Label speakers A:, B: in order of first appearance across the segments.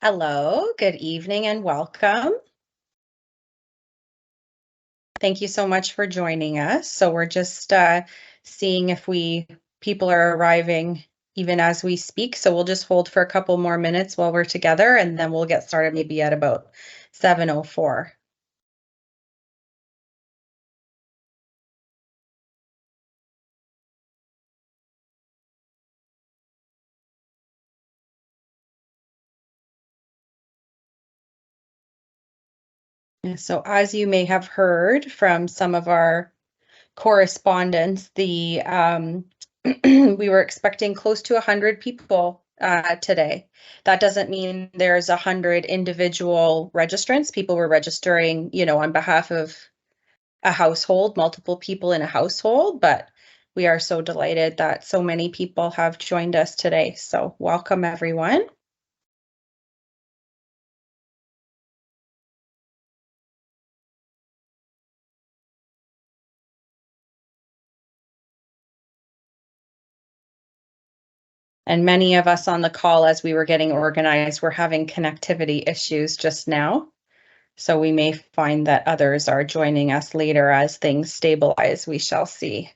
A: Hello, good evening and welcome. Thank you so much for joining us. So we're just seeing if people are arriving even as we speak. So we'll just hold for a couple more minutes while we're together and then we'll get started maybe at about 7:04. So as you may have heard from some of our correspondence, we were expecting close to 100 people today. That doesn't mean there's 100 individual registrants. People were registering, on behalf of a household, multiple people in a household, but we are so delighted that so many people have joined us today. So welcome, everyone. And many of us on the call as we were getting organized were having connectivity issues just now. So we may find that others are joining us later as things stabilize. We shall see.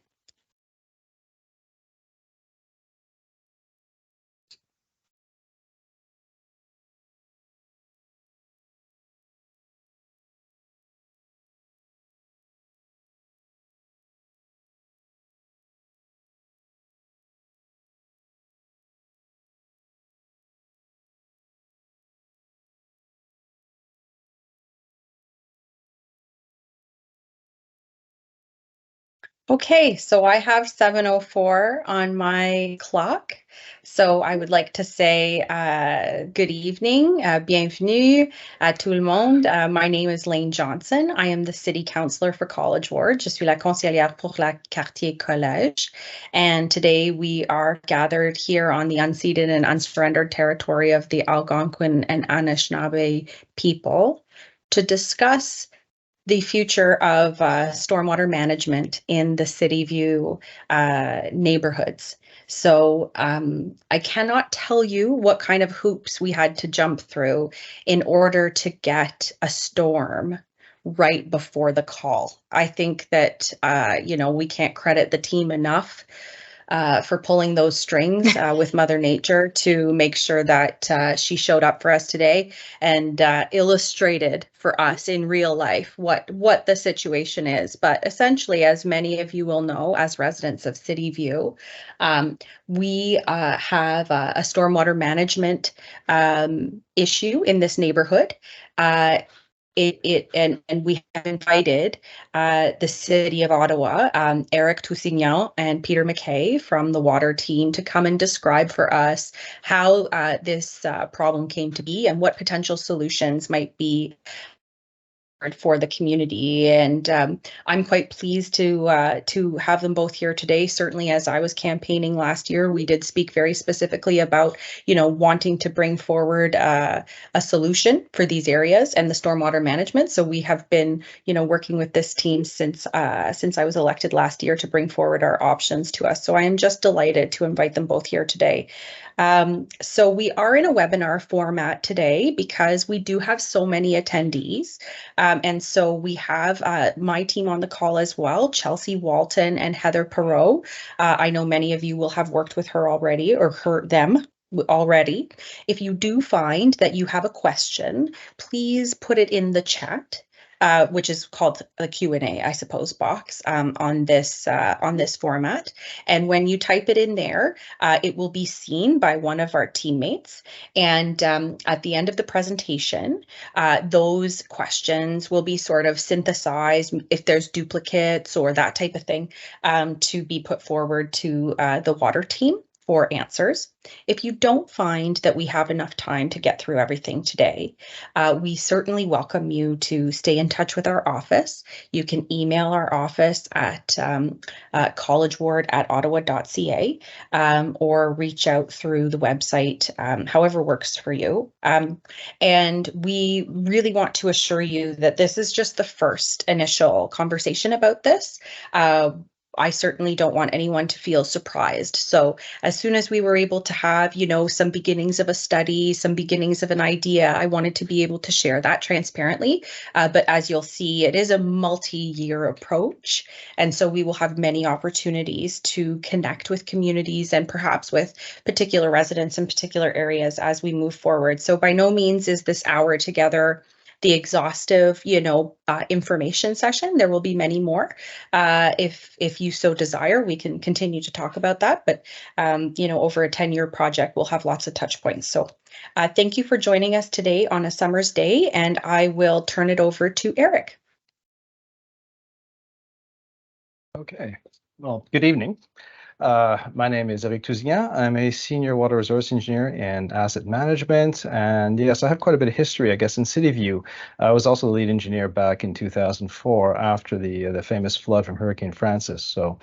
A: Okay, so I have 7:04 on my clock. So I would like to say good evening, bienvenue à tout le monde. My name is Lane Johnson. I am the City Councillor for College Ward. Je suis la conseillère pour la quartier collège. And today we are gathered here on the unceded and unsurrendered territory of the Algonquin and Anishinaabe people to discuss the future of stormwater management in the City View neighborhoods. So I cannot tell you what kind of hoops we had to jump through in order to get a storm right before the call. I think that, we can't credit the team enough for pulling those strings with Mother Nature to make sure that she showed up for us today and illustrated for us in real life what the situation is. But essentially, as many of you will know, as residents of City View, we have a stormwater management issue in this neighborhood. And we have invited the City of Ottawa, Eric Toussignan and Peter McKay from the water team to come and describe for us how this problem came to be and what potential solutions might be for the community. And I'm quite pleased to have them both here today. Certainly, as I was campaigning last year, we did speak very specifically about, wanting to bring forward a solution for these areas and the stormwater management. So we have been, working with this team since I was elected last year to bring forward our options to us. So I am just delighted to invite them both here today. So we are in a webinar format today because we do have so many attendees. And so we have my team on the call as well, Chelsea Walton and Heather Perot. I know many of you will have worked with her already or heard them already. If you do find that you have a question, please put it in the chat. Which is called the Q&A, I suppose, box on this format. And when you type it in there, it will be seen by one of our teammates. And at the end of the presentation, those questions will be sort of synthesized if there's duplicates or that type of thing to be put forward to the water team for answers. If you don't find that we have enough time to get through everything today, we certainly welcome you to stay in touch with our office. You can email our office at collegeward@ottawa.ca or reach out through the website, however works for you. And we really want to assure you that this is just the first initial conversation about this. I certainly don't want anyone to feel surprised. So as soon as we were able to have, some beginnings of a study, some beginnings of an idea, I wanted to be able to share that transparently. But as you'll see, it is a multi-year approach. And so we will have many opportunities to connect with communities and perhaps with particular residents in particular areas as we move forward. So by no means is this hour together the exhaustive, information session. There will be many more. If you so desire, we can continue to talk about that. But over a 10-year project, we'll have lots of touch points. So thank you for joining us today on a summer's day, and I will turn it over to Eric.
B: Okay. Well, good evening. My name is Eric Tousignan. I'm a senior water resource engineer in asset management. And yes, I have quite a bit of history, I guess, in City View. I was also the lead engineer back in 2004 after the famous flood from Hurricane Francis. So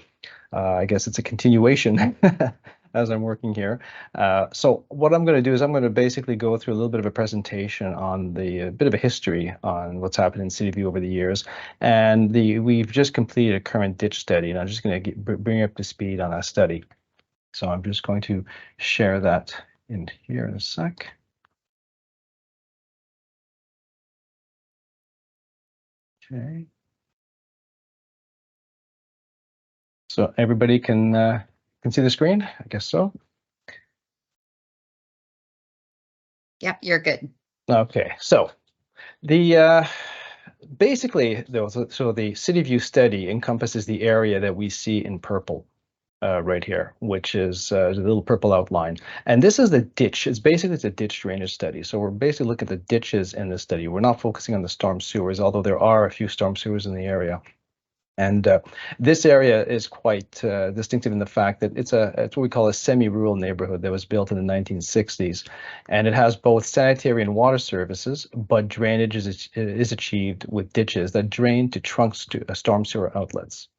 B: I guess it's a continuation as I'm working here. So what I'm going to do is I'm going to basically go through a little bit of a presentation on the bit of a history on what's happened in City View over the years. And we've just completed a current ditch study, and I'm just going to bring you up to speed on that study. So I'm just going to share that in here in a sec. Okay. So everybody can see the screen? I guess so.
A: Yep, you're good.
B: Okay, so the basically though, so the City View study encompasses the area that we see in purple right here, which is the little purple outline. And this is the ditch. It's a ditch drainage study. So we're basically looking at the ditches in this study. We're not focusing on the storm sewers, although there are a few storm sewers in the area. And this area is quite distinctive in the fact that it's what we call a semi-rural neighborhood that was built in the 1960s. And it has both sanitary and water services, but drainage is achieved with ditches that drain to trunks to storm sewer outlets.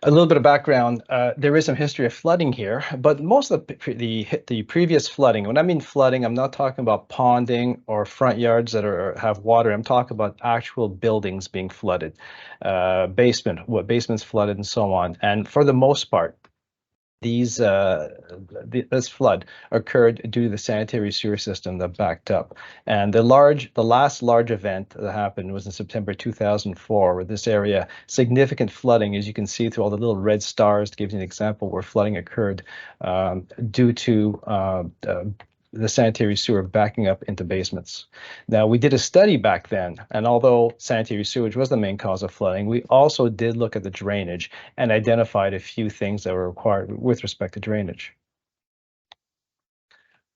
B: A little bit of background, there is some history of flooding here, but most of the previous flooding, when I mean flooding, I'm not talking about ponding or front yards that have water. I'm talking about actual buildings being flooded, basements flooded and so on. And for the most part, this flood occurred due to the sanitary sewer system that backed up. And the last large event that happened was in September 2004, where this area, significant flooding, as you can see through all the little red stars, to give you an example where flooding occurred due to the sanitary sewer backing up into basements. Now, we did a study back then, and although sanitary sewage was the main cause of flooding, we also did look at the drainage and identified a few things that were required with respect to drainage.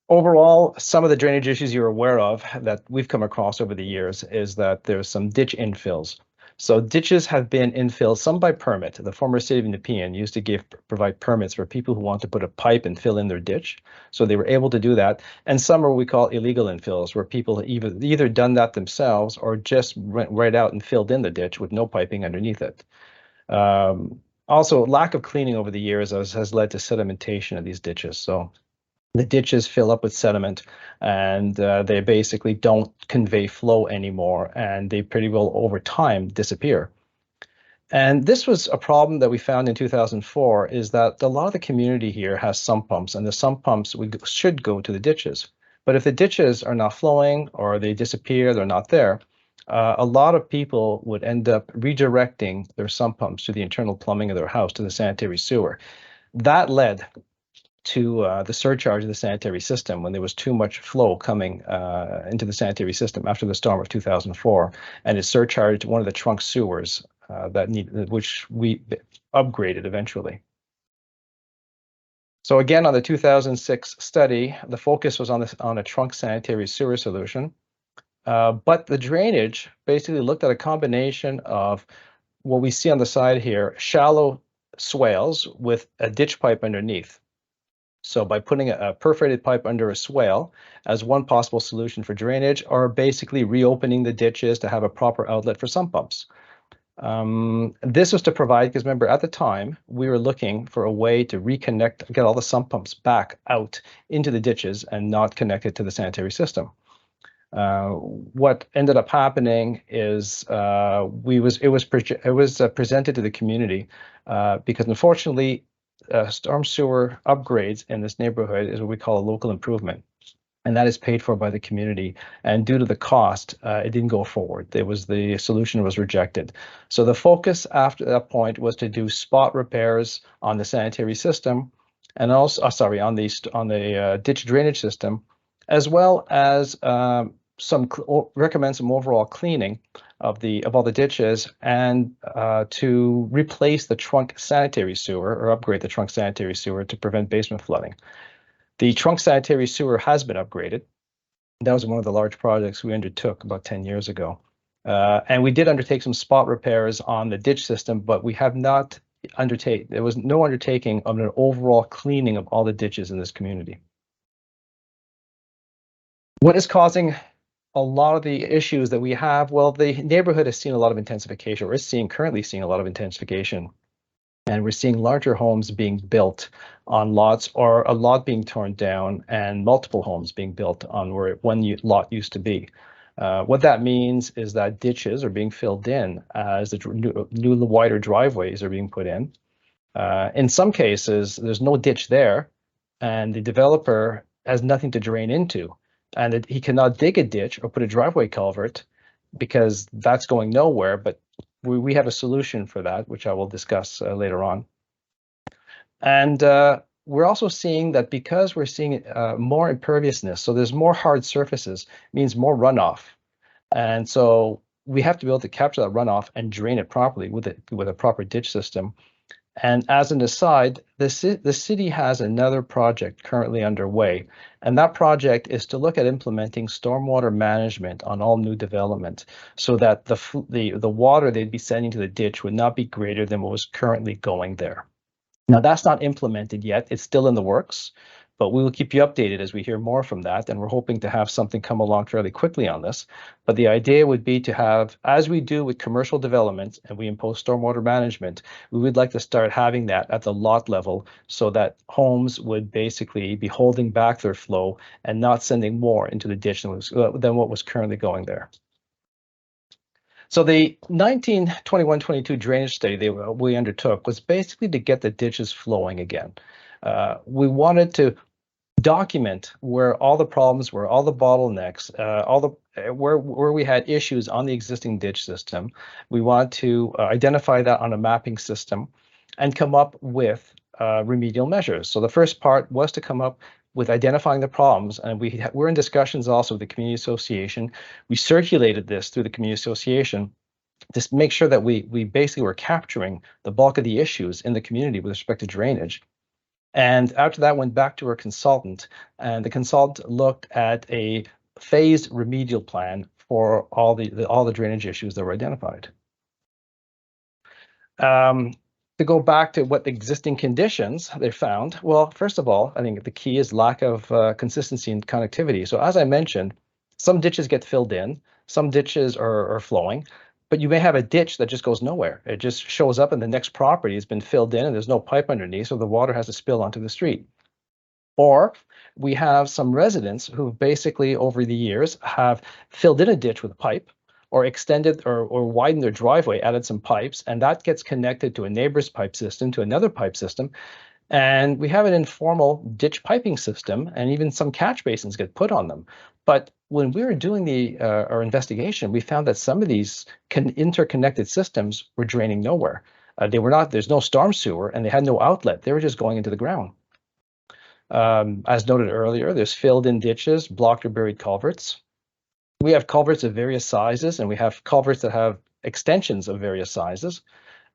B: Overall, some of the drainage issues you're aware of that we've come across over the years is that there's some ditch infills. So ditches have been infilled, some by permit. The former city of Nepean used to provide permits for people who want to put a pipe and fill in their ditch. So they were able to do that. And some are what we call illegal infills, where people either done that themselves or just went right out and filled in the ditch with no piping underneath it. Also, lack of cleaning over the years has led to sedimentation of these ditches. So the ditches fill up with sediment, and they basically don't convey flow anymore, and they pretty well over time disappear. And this was a problem that we found in 2004, is that a lot of the community here has sump pumps, and the sump pumps should go to the ditches. But if the ditches are not flowing or they disappear, they're not there, a lot of people would end up redirecting their sump pumps to the internal plumbing of their house, to the sanitary sewer. That led to the surcharge of the sanitary system when there was too much flow coming into the sanitary system after the storm of 2004, and it surcharged one of the trunk sewers which we upgraded eventually. So again, on the 2006 study, the focus was on a trunk sanitary sewer solution, but the drainage basically looked at a combination of what we see on the side here, shallow swales with a ditch pipe underneath. So by putting a perforated pipe under a swale as one possible solution for drainage, or basically reopening the ditches to have a proper outlet for sump pumps. This was to provide, because remember at the time we were looking for a way to reconnect, get all the sump pumps back out into the ditches and not connected to the sanitary system. What ended up happening is it was presented to the community because unfortunately, storm sewer upgrades in this neighborhood is what we call a local improvement, and that is paid for by the community. And due to the cost, it didn't go forward. The solution was rejected. So the focus after that point was to do spot repairs on the sanitary system, and also, on the ditch drainage system, as well as recommend some overall cleaning of all the ditches, and to replace the trunk sanitary sewer, or upgrade the trunk sanitary sewer to prevent basement flooding. The trunk sanitary sewer has been upgraded. That was one of the large projects we undertook about 10 years ago. And we did undertake some spot repairs on the ditch system, but we have not there was no undertaking of an overall cleaning of all the ditches in this community. What is causing a lot of the issues that we have? Well, the neighborhood has seen a lot of intensification. We're currently seeing a lot of intensification. And we're seeing larger homes being built on lots, or a lot being torn down and multiple homes being built on where one lot used to be. What that means is that ditches are being filled in as the new wider driveways are being put in. In some cases, there's no ditch there, and the developer has nothing to drain into, and he cannot dig a ditch or put a driveway culvert because that's going nowhere. But we have a solution for that, which I will discuss later on. And we're also seeing that because we're seeing more imperviousness, so there's more hard surfaces, means more runoff. And so we have to be able to capture that runoff and drain it properly with a proper ditch system. And as an aside, the city has another project currently underway, and that project is to look at implementing stormwater management on all new development, so that the water they'd be sending to the ditch would not be greater than what was currently going there. Now, that's not implemented yet. It's still in the works, but we will keep you updated as we hear more from that. And we're hoping to have something come along fairly quickly on this. But the idea would be to have, as we do with commercial development and we impose stormwater management, we would like to start having that at the lot level, so that homes would basically be holding back their flow and not sending more into the ditch than what was currently going there. So the 1921-22 drainage study we undertook was basically to get the ditches flowing again. We wanted to document where all the problems were, all the bottlenecks, where we had issues on the existing ditch system. We want to identify that on a mapping system and come up with remedial measures. So the first part was to come up with identifying the problems, and we're in discussions also with the community association. We circulated this through the community association to make sure that we basically were capturing the bulk of the issues in the community with respect to drainage. And after that, went back to our consultant, and the consultant looked at a phased remedial plan for all the drainage issues that were identified. To go back to what the existing conditions they found, well, first of all, I think the key is lack of consistency and connectivity. So as I mentioned, some ditches get filled in, some ditches are flowing, but you may have a ditch that just goes nowhere. It just shows up and the next property has been filled in and there's no pipe underneath, so the water has to spill onto the street. Or we have some residents who basically over the years have filled in a ditch with a pipe, or extended or widened their driveway, added some pipes, and that gets connected to a neighbor's pipe system, to another pipe system. And we have an informal ditch piping system, and even some catch basins get put on them. But when we were doing our investigation, we found that some of these interconnected systems were draining nowhere. There's no storm sewer, and they had no outlet. They were just going into the ground. As noted earlier, there's filled in ditches, blocked or buried culverts. We have culverts of various sizes, and we have culverts that have extensions of various sizes.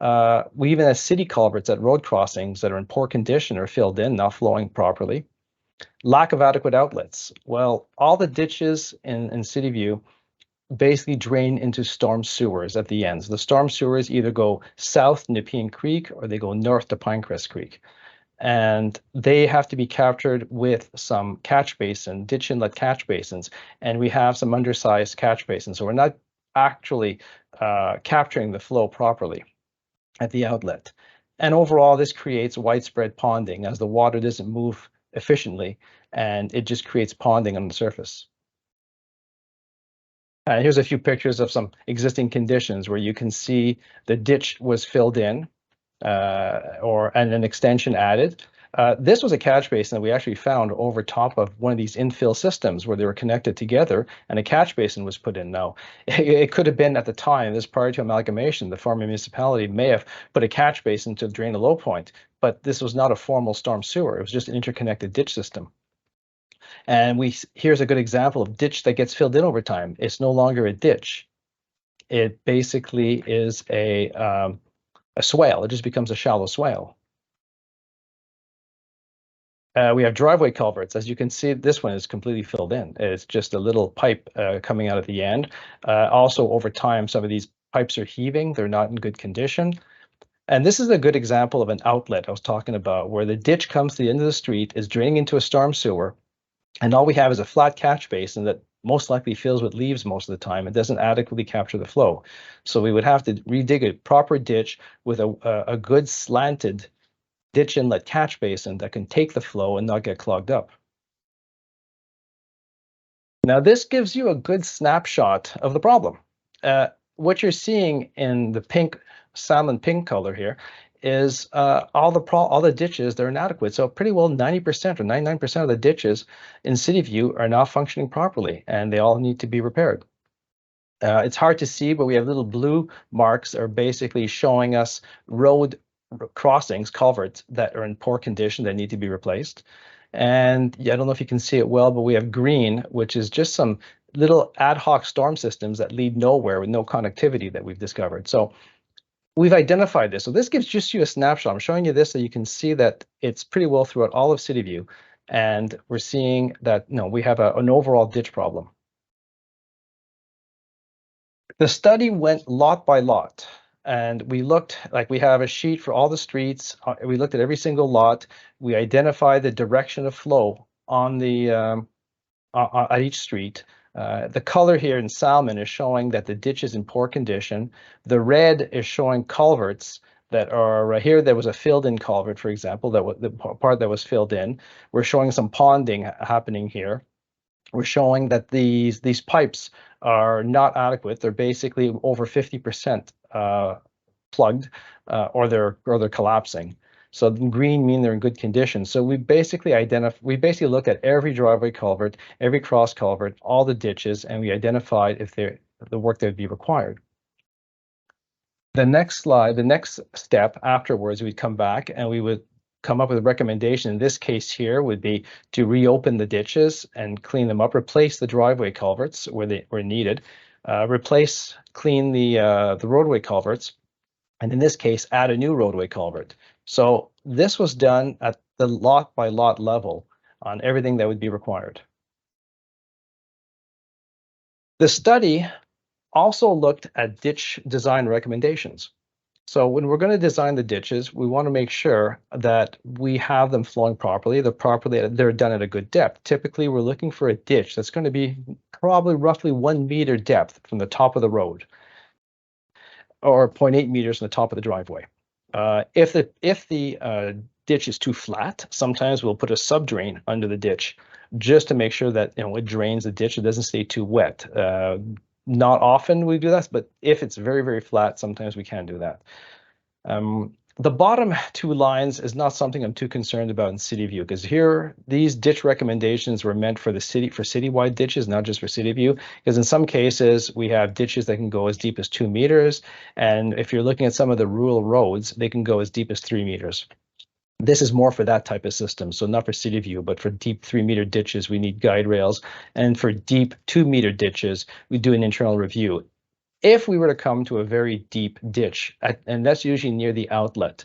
B: We even have city culverts at road crossings that are in poor condition or filled in, not flowing properly. Lack of adequate outlets. Well, all the ditches in City View basically drain into storm sewers at the ends. The storm sewers either go south to Nepean Creek or they go north to Pinecrest Creek. And they have to be captured with some ditch inlet catch basins, and we have some undersized catch basins. So we're not actually capturing the flow properly at the outlet. And overall, this creates widespread ponding as the water doesn't move efficiently, and it just creates ponding on the surface. Here's a few pictures of some existing conditions where you can see the ditch was filled in and an extension added. This was a catch basin that we actually found over top of one of these infill systems where they were connected together, and a catch basin was put in. Now, it could have been at the time, this prior to amalgamation, the former municipality may have put a catch basin to drain a low point, but this was not a formal storm sewer. It was just an interconnected ditch system. And here's a good example of ditch that gets filled in over time. It's no longer a ditch. It basically is a swale. It just becomes a shallow swale. We have driveway culverts. As you can see, this one is completely filled in. It's just a little pipe coming out at the end. Also, over time, some of these pipes are heaving. They're not in good condition. And this is a good example of an outlet I was talking about, where the ditch comes to the end of the street, is draining into a storm sewer, and all we have is a flat catch basin that most likely fills with leaves most of the time. It doesn't adequately capture the flow. So we would have to redig a proper ditch with a good slanted ditch inlet catch basin that can take the flow and not get clogged up. Now, this gives you a good snapshot of the problem. What you're seeing in the pink, salmon pink color here is all the ditches, they're inadequate. So pretty well 90% or 99% of the ditches in City View are not functioning properly, and they all need to be repaired. It's hard to see, but we have little blue marks that are basically showing us road crossings, culverts that are in poor condition that need to be replaced. And yeah, I don't know if you can see it well, but we have green, which is just some little ad hoc storm systems that lead nowhere with no connectivity that we've discovered. So we've identified this. So this gives just you a snapshot. I'm showing you this so you can see that it's pretty well throughout all of City View. And we're seeing that we have an overall ditch problem. The study went lot by lot. And we looked, like we have a sheet for all the streets. We looked at every single lot. We identified the direction of flow on the at each street. The color here in salmon is showing that the ditch is in poor condition. The red is showing culverts that are here. There was a filled-in culvert, for example, that was the part that was filled in. We're showing some ponding happening here. We're showing that these pipes are not adequate. They're basically over 50% plugged, or they're collapsing. So green mean they're in good condition. So we basically looked at every driveway culvert, every cross culvert, all the ditches, and we identified if the work that would be required. The next slide, the next step afterwards, we'd come back and we would come up with a recommendation. In this case here would be to reopen the ditches and clean them up, replace the driveway culverts where they were needed, clean the roadway culverts, and in this case, add a new roadway culvert. So this was done at the lot by lot level on everything that would be required. The study also looked at ditch design recommendations. So when we're going to design the ditches, we want to make sure that we have them flowing properly, they're done at a good depth. Typically, we're looking for a ditch that's going to be probably roughly 1 meter depth from the top of the road, or 0.8 meters from the top of the driveway. If the ditch is too flat, sometimes we'll put a subdrain under the ditch just to make sure that it drains the ditch, it doesn't stay too wet. Not often we do that, but if it's very, very flat, sometimes we can do that. The bottom two lines is not something I'm too concerned about in City View, because here, these ditch recommendations were meant for citywide ditches, not just for City View, because in some cases, we have ditches that can go as deep as 2 meters. And if you're looking at some of the rural roads, they can go as deep as 3 meters. This is more for that type of system. So not for City View, but for deep 3-meter ditches, we need guide rails. And for deep 2-meter ditches, we do an internal review. If we were to come to a very deep ditch, and that's usually near the outlet,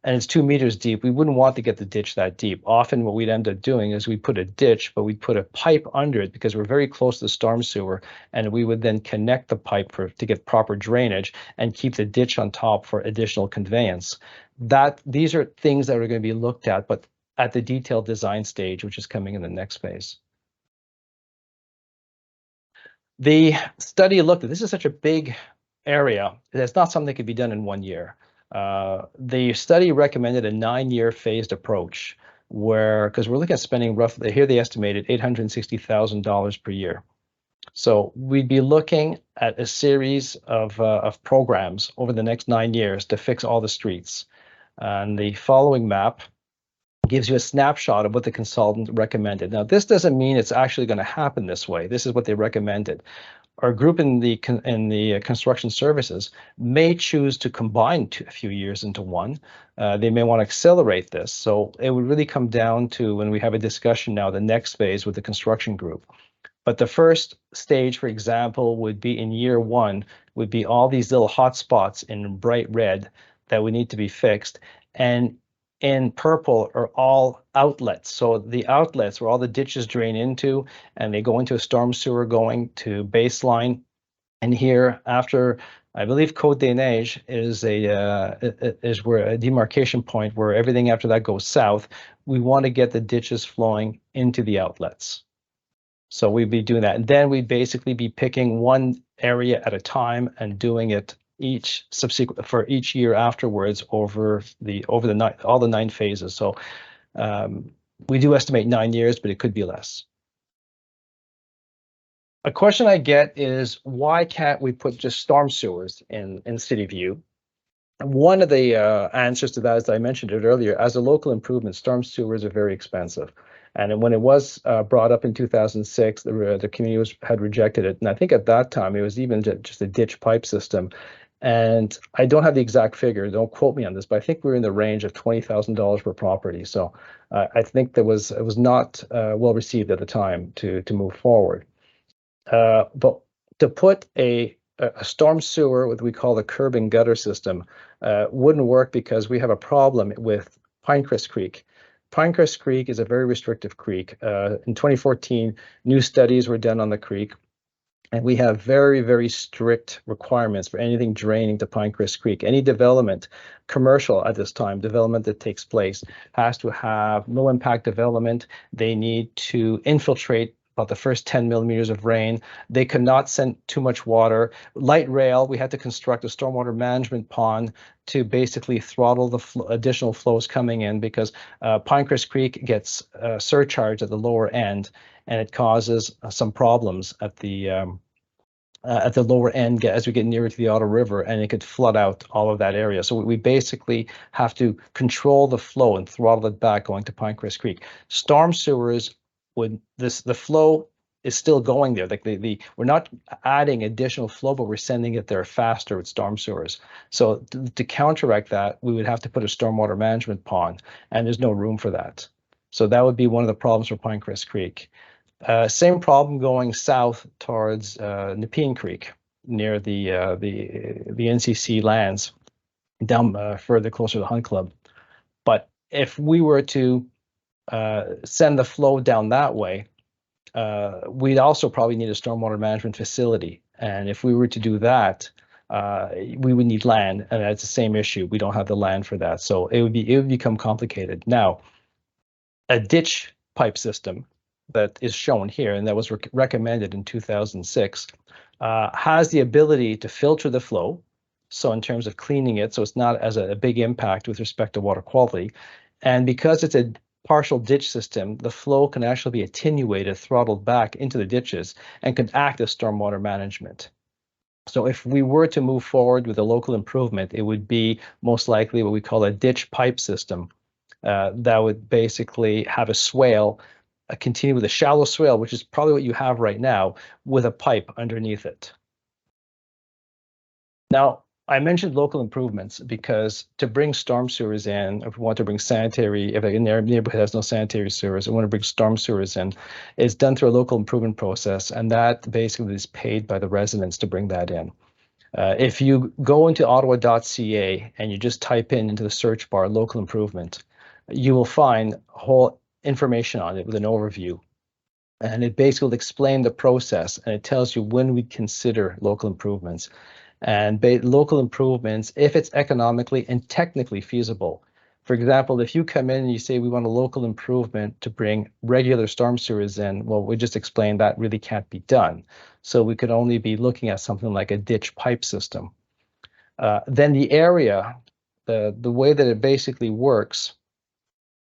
B: and it's 2 meters deep, we wouldn't want to get the ditch that deep. Often what we'd end up doing is we put a ditch, but we'd put a pipe under it because we're very close to the storm sewer, and we would then connect the pipe to get proper drainage and keep the ditch on top for additional conveyance. These are things that are going to be looked at, but at the detailed design stage, which is coming in the next phase. The study looked at, this is such a big area, it's not something that could be done in 1 year. The study recommended a 9-year phased approach because we're looking at spending roughly, here they estimated $860,000 per year. So we'd be looking at a series of programs over the next 9 years to fix all the streets. And the following map gives you a snapshot of what the consultant recommended. Now, this doesn't mean it's actually going to happen this way. This is what they recommended. Our group in the construction services may choose to combine a few years into one. They may want to accelerate this. So it would really come down to when we have a discussion now, the next phase with the construction group. But the first stage, for example, would be in year one, would be all these little hot spots in bright red that would need to be fixed. And in purple are all outlets. So the outlets where all the ditches drain into, and they go into a storm sewer going to baseline. And here, after I believe Côte des Neiges is where a demarcation point where everything after that goes south. We want to get the ditches flowing into the outlets. So we'd be doing that. And then we'd basically be picking one area at a time and doing it each subsequent for each year afterwards over all the 9 phases. So we do estimate 9 years, but it could be less. A question I get is, why can't we put just storm sewers in City View? One of the answers to that, as I mentioned it earlier, as a local improvement, storm sewers are very expensive. And when it was brought up in 2006, the community had rejected it. And I think at that time, it was even just a ditch pipe system. And I don't have the exact figure, don't quote me on this, but I think we were in the range of $20,000 per property. So I think it was not well received at the time to move forward. But to put a storm sewer, what we call the curb and gutter system, wouldn't work because we have a problem with Pinecrest Creek. Pinecrest Creek is a very restrictive creek. In 2014, new studies were done on the creek, and we have very, very strict requirements for anything draining to Pinecrest Creek. Any development, commercial at this time, development that takes place, has to have no impact development. They need to infiltrate about the first 10 millimeters of rain. They cannot send too much water. Light rail, we had to construct a stormwater management pond to basically throttle the additional flows coming in, because Pinecrest Creek gets surcharged at the lower end, and it causes some problems at the lower end as we get nearer to the Ottawa River, and it could flood out all of that area. So we basically have to control the flow and throttle it back going to Pinecrest Creek. Storm sewers, the flow is still going there. Like we're not adding additional flow, but we're sending it there faster with storm sewers. So to counteract that, we would have to put a stormwater management pond, and there's no room for that. So that would be one of the problems for Pinecrest Creek. Same problem going south towards Nepean Creek, near the NCC lands, down further closer to Hunt Club. But if we were to send the flow down that way, we'd also probably need a stormwater management facility. And if we were to do that, we would need land, and that's the same issue. We don't have the land for that, so it would become complicated. Now, a ditch pipe system that is shown here, and that was recommended in 2006, has the ability to filter the flow. So in terms of cleaning it, so it's not as a big impact with respect to water quality. And because it's a partial ditch system, the flow can actually be attenuated, throttled back into the ditches, and can act as stormwater management. So if we were to move forward with a local improvement, it would be most likely what we call a ditch pipe system that would basically have a swale, continue with a shallow swale, which is probably what you have right now, with a pipe underneath it. Now, I mentioned local improvements because to bring storm sewers in, if we want to bring sanitary, if a neighborhood has no sanitary sewers, we want to bring storm sewers in, it's done through a local improvement process, and that basically is paid by the residents to bring that in. If you go into ottawa.ca and you just type into the search bar local improvement, you will find whole information on it with an overview. And it basically will explain the process, and it tells you when we consider local improvements. And local improvements, if it's economically and technically feasible. For example, if you come in and you say we want a local improvement to bring regular storm sewers in, well, we just explained that really can't be done. So we could only be looking at something like a ditch pipe system. Then the area, the way that it basically works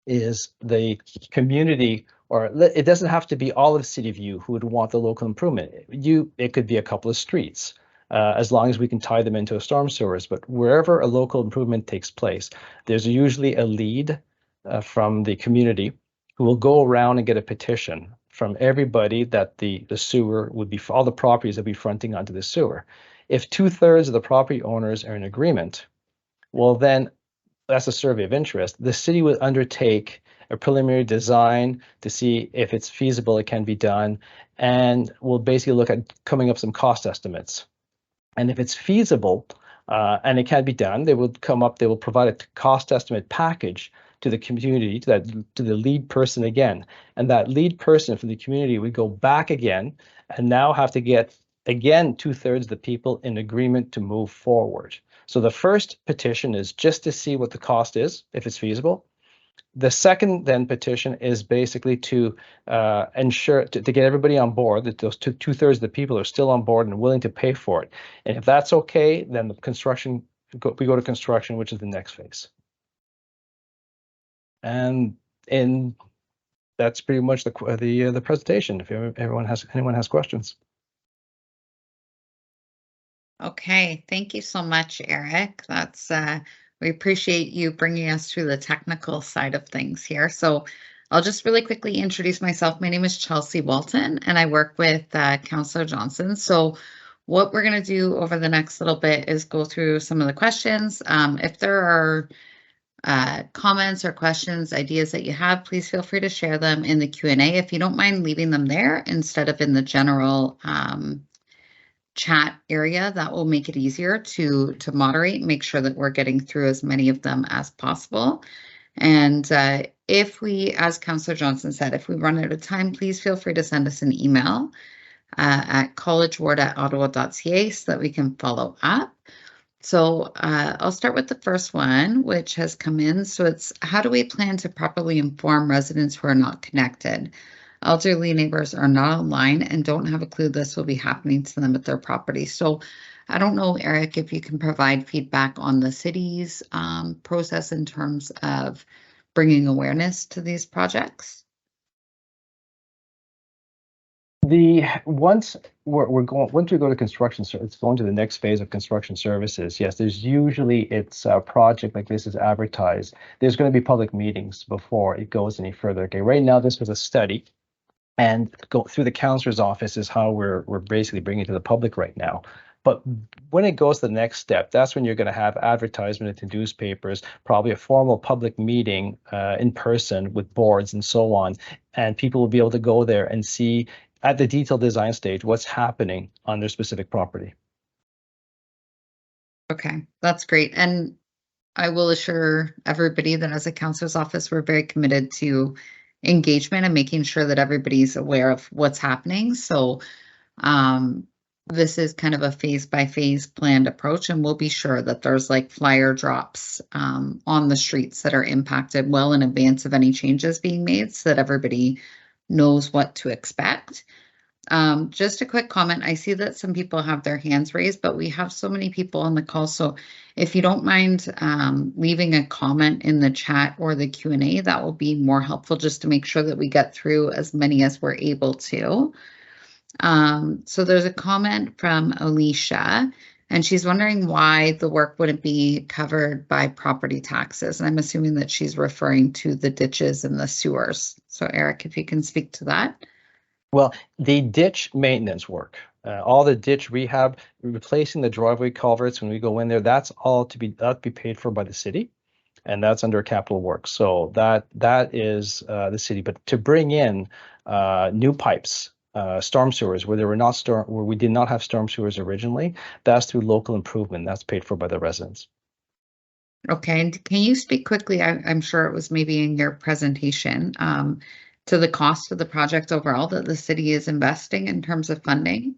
B: is the community or it doesn't have to be all of City View who would want the local improvement. It could be a couple of streets, as long as we can tie them into a storm sewers. But wherever a local improvement takes place, there's usually a lead from the community who will go around and get a petition from everybody that the sewer would be, all the properties that be fronting onto the sewer. If 2/3 of the property owners are in agreement, well, then that's a survey of interest. The city would undertake a preliminary design to see if it's feasible, it can be done, and we'll basically look at coming up some cost estimates. And if it's feasible and it can be done, they will provide a cost estimate package to the community, to the lead person again. And that lead person from the community would go back again and now have to get, again, 2/3 of the people in agreement to move forward. So the first petition is just to see what the cost is, if it's feasible. The second then petition is basically to ensure to get everybody on board, that those 2/3 of the people are still on board and willing to pay for it. And if that's okay, then the construction, we go to construction, which is the next phase. And that's pretty much the presentation. If anyone has questions.
C: Okay, thank you so much, Eric. That's we appreciate you bringing us through the technical side of things here. So I'll just really quickly introduce myself. My name is Chelsea Walton, and I work with Councillor Johnson. So what we're going to do over the next little bit is go through some of the questions. If there are comments or questions, ideas that you have, please feel free to share them in the Q&A. If you don't mind leaving them there instead of in the general chat area, that will make it easier to moderate, make sure that we're getting through as many of them as possible. And if we, as Councillor Johnson said, if we run out of time, please feel free to send us an email at collegeward@ottawa.ca so that we can follow up. So I'll start with the first one, which has come in. So it's, how do we plan to properly inform residents who are not connected? Elderly neighbors are not online and don't have a clue this will be happening to them at their property. So I don't know, Eric, if you can provide feedback on the city's process in terms of bringing awareness to these projects.
B: Once we go to construction, so it's going to the next phase of construction services. Yes, there's usually, it's a project like this is advertised. There's going to be public meetings before it goes any further. Okay, right now this was a study, and go through the councillor's office is how we're basically bringing it to the public right now. But when it goes to the next step, that's when you're going to have advertisement in newspapers, probably a formal public meeting in person with boards and so on. And people will be able to go there and see at the detailed design stage what's happening on their specific property.
C: Okay, that's great. And I will assure everybody that as a councillor's office, we're very committed to engagement and making sure that everybody's aware of what's happening. So this is kind of a phase by phase planned approach, and we'll be sure that there's like flyer drops on the streets that are impacted well in advance of any changes being made so that everybody knows what to expect. Just a quick comment. I see that some people have their hands raised, but we have so many people on the call. So if you don't mind leaving a comment in the chat or the Q&A, that will be more helpful just to make sure that we get through as many as we're able to. So there's a comment from Alicia, and she's wondering why the work wouldn't be covered by property taxes. And I'm assuming that she's referring to the ditches and the sewers. So Eric, if you can speak to that.
B: Well, the ditch maintenance work, all the ditch rehab, replacing the driveway culverts when we go in there, that's all to be paid for by the city, and that's under capital work. So that is the city. But to bring in new pipes, storm sewers where we did not have storm sewers originally, that's through local improvement. That's paid for by the residents.
C: Okay, and can you speak quickly? I'm sure it was maybe in your presentation. To the cost of the project overall that the city is investing in terms of funding?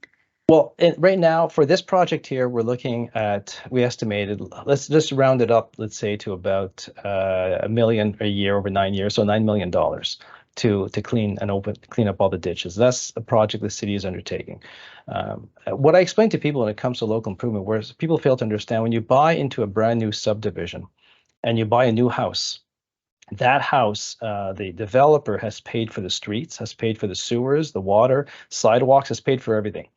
B: Well, right now for this project here, we're looking at, we estimated, let's just round it up, let's say to about $1 million a year over 9 years, so $9 million to clean up all the ditches. That's a project the city is undertaking. What I explain to people when it comes to local improvement, where people fail to understand, when you buy into a brand new subdivision and you buy a new house, That house, the developer has paid for the streets, has paid for the sewers, the water, sidewalks, has paid for everything.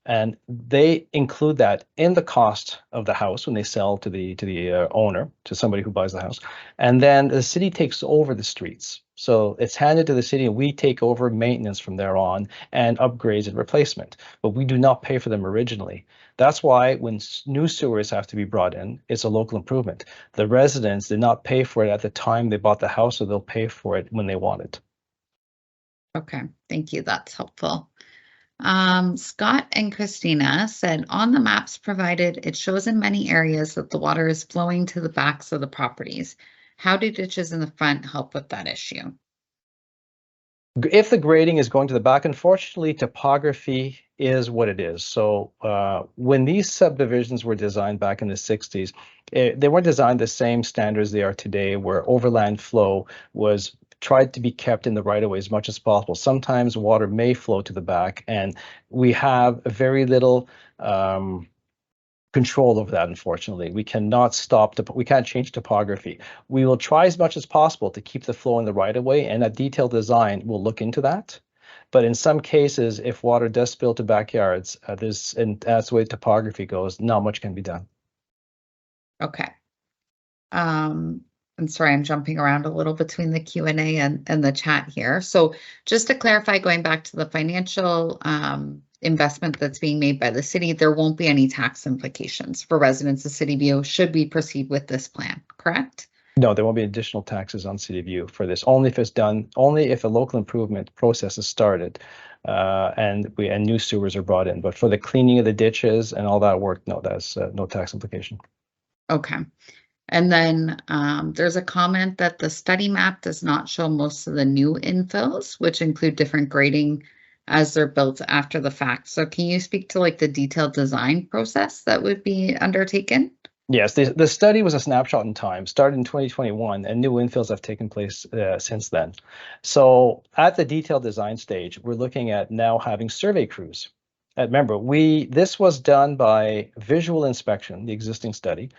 B: And they include that in the cost of the house when they sell to the owner, to somebody who buys the house. And then the city takes over the streets. So it's handed to the city, and we take over maintenance from there on and upgrades and replacement. But we do not pay for them originally. That's why when new sewers have to be brought in, it's a local improvement. The residents did not pay for it at the time they bought the house, so they'll pay for it when they want it.
C: Okay, thank you. That's helpful. Scott and Christina said, on the maps provided, it shows in many areas that the water is flowing to the backs of the properties. How do ditches in the front help with that issue?
B: If the grading is going to the back, unfortunately, topography is what it is. So when these subdivisions were designed back in the 60s, they weren't designed the same standards they are today, where overland flow was tried to be kept in the right of way as much as possible. Sometimes water may flow to the back, and we have very little control over that, unfortunately. We cannot we can't change topography. We will try as much as possible to keep the flow in the right of way, and a detailed design will look into that. But in some cases, if water does spill to backyards, and that's the way topography goes, not much can be done.
C: Okay. I'm sorry, I'm jumping around a little between the Q&A and the chat here. So just to clarify, going back to the financial investment that's being made by the city, there won't be any tax implications for residents of City View should we proceed with this plan, correct?
B: No, there won't be additional taxes on City View for this. Only if a local improvement process is started, and new sewers are brought in. But for the cleaning of the ditches and all that work, no, that's no tax implication.
C: Okay. And then there's a comment that the study map does not show most of the new infills, which include different grading as they're built after the fact. So can you speak to like the detailed design process that would be undertaken?
B: Yes, the study was a snapshot in time, started in 2021, and new infills have taken place since then. So at the detailed design stage, we're looking at now having survey crews. Remember, this was done by visual inspection, the existing study.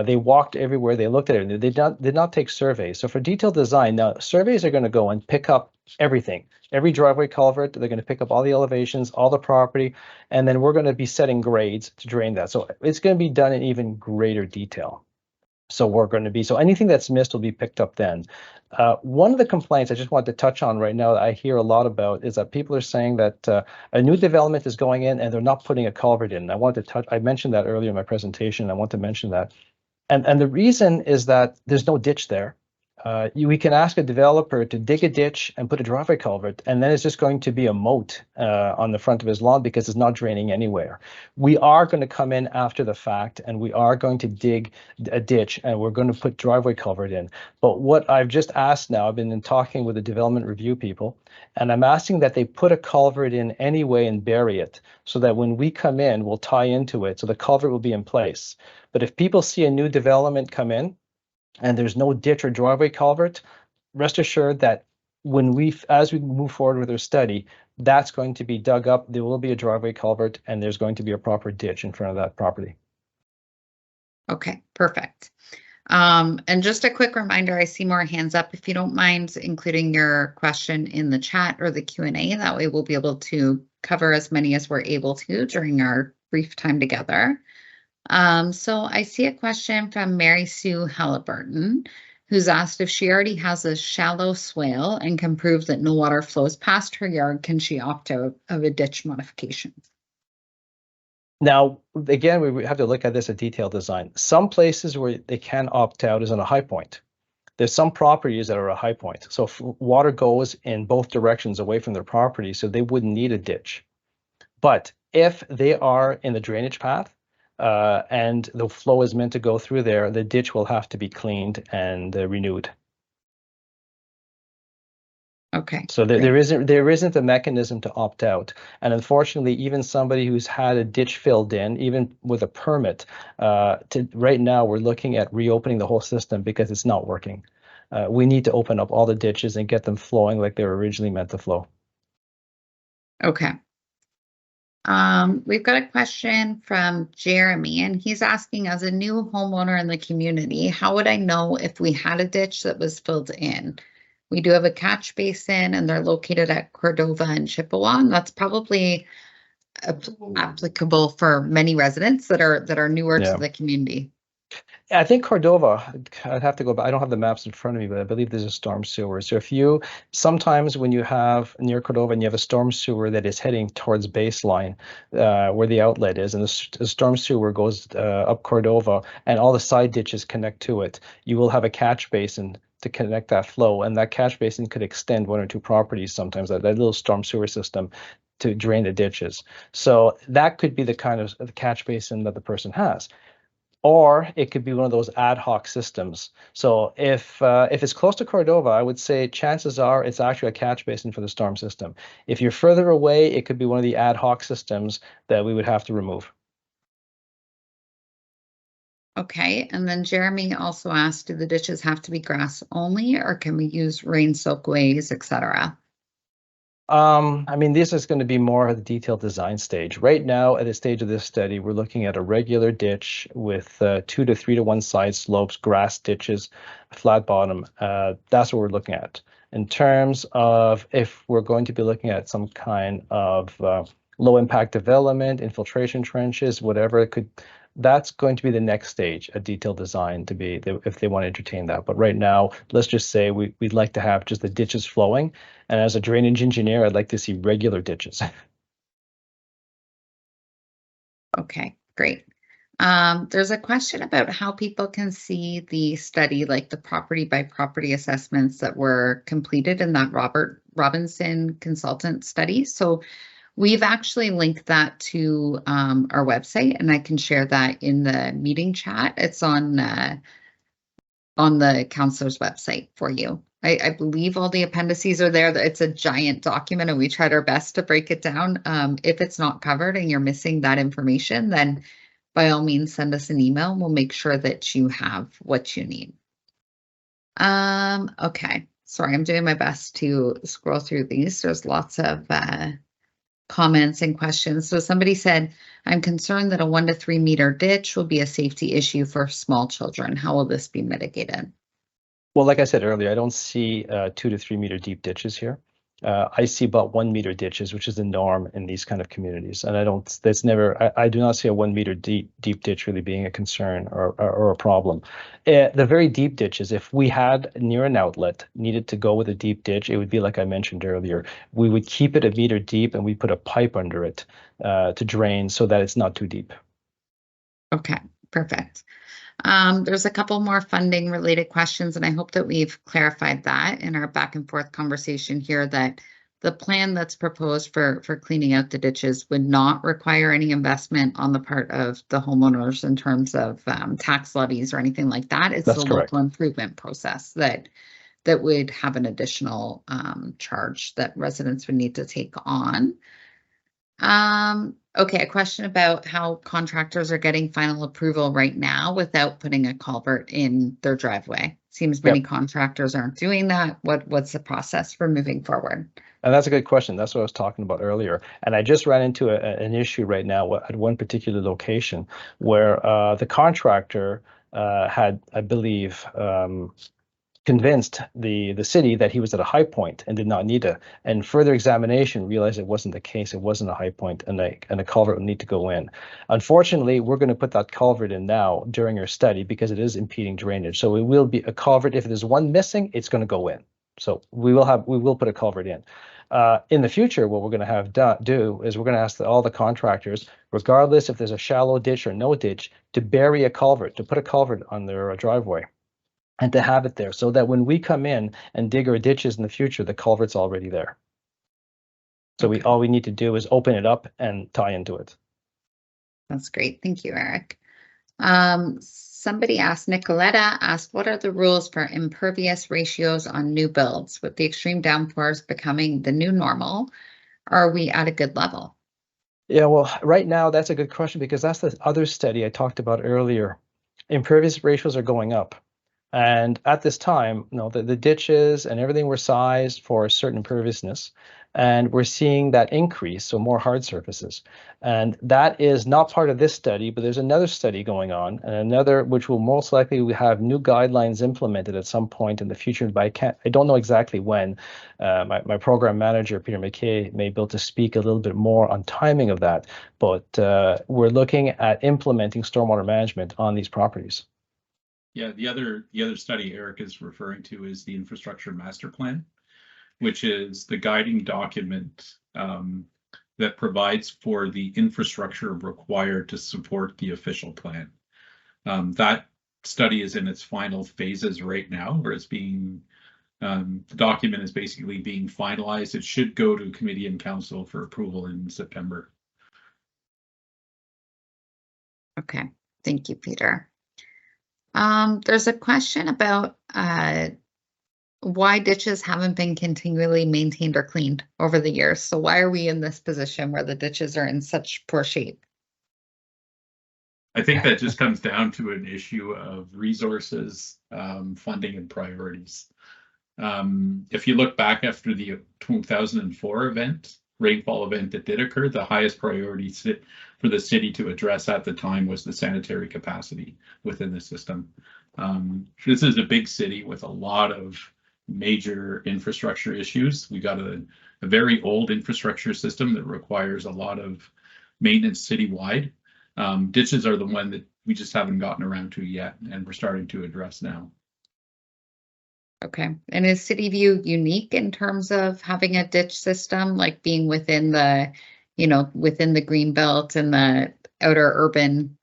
B: They walked everywhere, they looked at it, they did not take surveys. So for detailed design, now surveys are going to go and pick up everything, every driveway culvert. They're going to pick up all the elevations, all the property, and then we're going to be setting grades to drain that. So it's going to be done in even greater detail. So anything that's missed will be picked up then. One of the complaints I just wanted to touch on right now that I hear a lot about is that people are saying that a new development is going in and they're not putting a culvert in. I mentioned that earlier in my presentation. I want to mention that. And the reason is that there's no ditch there. We can ask a developer to dig a ditch and put a driveway culvert, and then it's just going to be a moat on the front of his lawn because it's not draining anywhere. We are going to come in after the fact, and we are going to dig a ditch, and we're going to put driveway culvert in. But what I've just asked now, I've been talking with the development review people, and I'm asking that they put a culvert in anyway and bury it, so that when we come in, we'll tie into it, so the culvert will be in place. But if people see a new development come in, and there's no ditch or driveway culvert, rest assured that as we move forward with our study, that's going to be dug up. There will be a driveway culvert, and there's going to be a proper ditch in front of that property.
C: Okay, perfect. And just a quick reminder, I see more hands up. If you don't mind including your question in the chat or the Q&A, that way we'll be able to cover as many as we're able to during our brief time together. So I see a question from Mary Sue Halliburton, who's asked if she already has a shallow swale and can prove that no water flows past her yard, can she opt out of a ditch modification?
B: Now, again, we have to look at this at detailed design. Some places where they can opt out is on a high point. There's some properties that are a high point. So if water goes in both directions away from their property, so they wouldn't need a ditch. But if they are in the drainage path, and the flow is meant to go through there, the ditch will have to be cleaned and renewed.
C: Okay.
B: So there isn't a mechanism to opt out, and unfortunately, even somebody who's had a ditch filled in, even with a permit, right now we're looking at reopening the whole system because it's not working. We need to open up all the ditches and get them flowing like they were originally meant to flow.
C: Okay. We've got a question from Jeremy, and he's asking, as a new homeowner in the community, how would I know if we had a ditch that was filled in? We do have a catch basin, and they're located at Cordova and Chippewa, and that's probably applicable for many residents that are newer to the community.
B: I think Cordova, I'd have to go back. I don't have the maps in front of me, but I believe there's a storm sewer. So sometimes when you have near Cordova and you have a storm sewer that is heading towards baseline, where the outlet is, and the storm sewer goes up Cordova and all the side ditches connect to it, you will have a catch basin to connect that flow. And that catch basin could extend one or two properties sometimes, that little storm sewer system to drain the ditches. So that could be the kind of the catch basin that the person has. Or it could be one of those ad hoc systems. So if it's close to Cordova, I would say chances are it's actually a catch basin for the storm system. If you're further away, it could be one of the ad hoc systems that we would have to remove.
C: Okay, and then Jeremy also asked, do the ditches have to be grass only, or can we use rain soakways, etc.?
B: I mean, this is going to be more of the detailed design stage. Right now, at the stage of this study, we're looking at a regular ditch with 2 to 3 to 1 side slopes, grass ditches, flat bottom. That's what we're looking at. In terms of if we're going to be looking at some kind of low impact development, infiltration trenches, whatever it could, that's going to be the next stage, a detailed design to be, if they want to entertain that. But right now, let's just say we'd like to have just the ditches flowing. And as a drainage engineer, I'd like to see regular ditches.
C: Okay, great. There's a question about how people can see the study, like the property by property assessments that were completed in that Robert Robinson consultant study. So we've actually linked that to our website, and I can share that in the meeting chat. It's on the counselor's website for you. I believe all the appendices are there. It's a giant document, and we tried our best to break it down. If it's not covered and you're missing that information, then by all means, send us an email. We'll make sure that you have what you need. Okay. Sorry, I'm doing my best to scroll through these. There's lots of comments and questions. So somebody said, I'm concerned that a 1 to 3 meter ditch will be a safety issue for small children. How will this be mitigated?
B: Well, like I said earlier, I don't see 2 to 3 meter deep ditches here. I see about 1 meter ditches, which is the norm in these kind of communities. And I do not see a 1 meter deep ditch really being a concern or a problem. The very deep ditches, if we had near an outlet needed to go with a deep ditch, it would be like I mentioned earlier. We would keep it a meter deep and we put a pipe under it to drain so that it's not too deep.
C: Okay, perfect. There's a couple more funding related questions, and I hope that we've clarified that in our back and forth conversation here, that the plan that's proposed for cleaning out the ditches would not require any investment on the part of the homeowners in terms of tax levies or anything like that. It's
B: That's
C: the
B: correct.
C: local improvement process that would have an additional charge that residents would need to take on. Okay, a question about how contractors are getting final approval right now without putting a culvert in their driveway. Seems many contractors aren't doing that. What's the process for moving forward?
B: And that's a good question. That's what I was talking about earlier. And I just ran into an issue right now at one particular location where the contractor had, I believe, convinced the city that he was at a high point and did not need it. And further examination realized it wasn't the case. It wasn't a high point, and a culvert would need to go in. Unfortunately, we're going to put that culvert in now during our study because it is impeding drainage. So it will be a culvert. If there's one missing, it's going to go in. So we will put a culvert in. In the future, what we're going to have do is we're going to ask all the contractors, regardless if there's a shallow ditch or no ditch, to bury a culvert, to put a culvert on their driveway, and to have it there so that when we come in and dig our ditches in the future, the culvert's already there. So
C: Okay.
B: all we need to do is open it up and tie into it.
C: That's great. Thank you, Eric. Somebody asked, Nicoletta asked, what are the rules for impervious ratios on new builds? With the extreme downpours becoming the new normal, are we at a good level?
B: Yeah, well, right now, that's a good question because that's the other study I talked about earlier. Impervious ratios are going up. And at this time, the ditches and everything were sized for a certain imperviousness, and we're seeing that increase, so more hard surfaces. And that is not part of this study, but there's another study going on, and another which will most likely have new guidelines implemented at some point in the future, but I don't know exactly when. My program manager, Peter McKay, may be able to speak a little bit more on timing of that, but we're looking at implementing stormwater management on these properties.
D: Yeah, the other study Eric is referring to is the infrastructure master plan, which is the guiding document that provides for the infrastructure required to support the official plan. That study is in its final phases right now, where it's being the document is basically being finalized. It should go to committee and council for approval in September.
C: Okay, thank you, Peter. There's a question about why ditches haven't been continually maintained or cleaned over the years. So why are we in this position where the ditches are in such poor shape?
D: I think that just comes down to an issue of resources, funding, and priorities. If you look back after the 2004 rainfall event that did occur, the highest priority for the city to address at the time was the sanitary capacity within the system. This is a big city with a lot of major infrastructure issues. We got a very old infrastructure system that requires a lot of maintenance citywide. Ditches are the one that we just haven't gotten around to yet, and we're starting to address now.
C: Okay. And is City View unique in terms of having a ditch system, like being within the, within the green belt and the outer urban